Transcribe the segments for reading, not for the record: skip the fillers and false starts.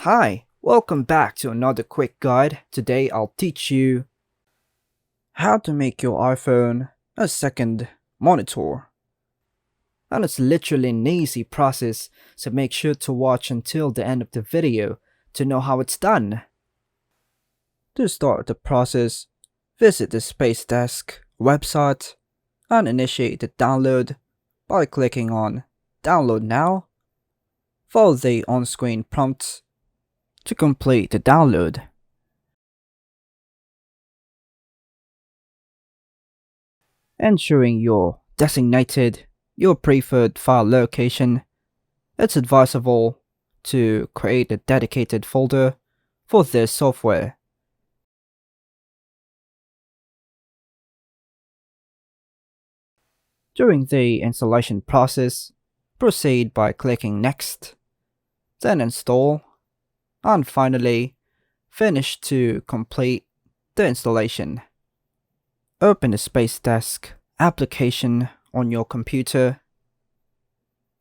Hi, welcome back to another quick guide. Today I'll teach you how to make your iPhone a second monitor. And it's literally an easy process, so make sure to watch until the end of the video to know how it's done. To start the process, visit the Space Desk website and initiate the download by clicking on Download Now. Follow the on-screen prompts to complete the download. Ensuring designated your preferred file location, it's advisable to create a dedicated folder for this software. During the installation process, proceed by clicking Next, then Install, and finally, finish to complete the installation. Open the Space Desk application on your computer.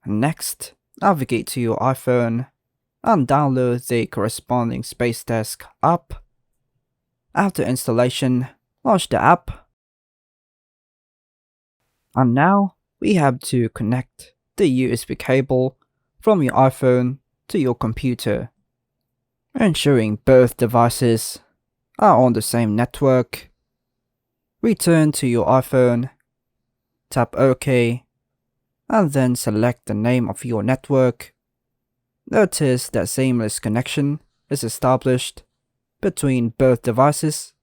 Next, navigate to your iPhone and download the corresponding Space Desk app. After installation, launch the app. And now, we have to connect the USB cable from your iPhone to your computer, ensuring both devices are on the same network. Return to your iPhone, tap OK, and then select the name of your network. Notice that seamless connection is established between both devices.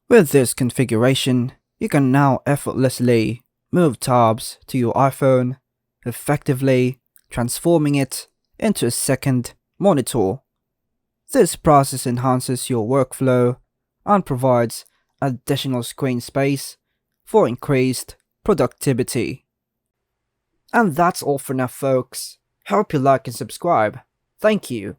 With this configuration, you can now effortlessly move tabs to your iPhone, effectively transforming it into a second monitor. This process enhances your workflow and provides additional screen space for increased productivity. And that's all for now, folks. Hope you like and subscribe. Thank you.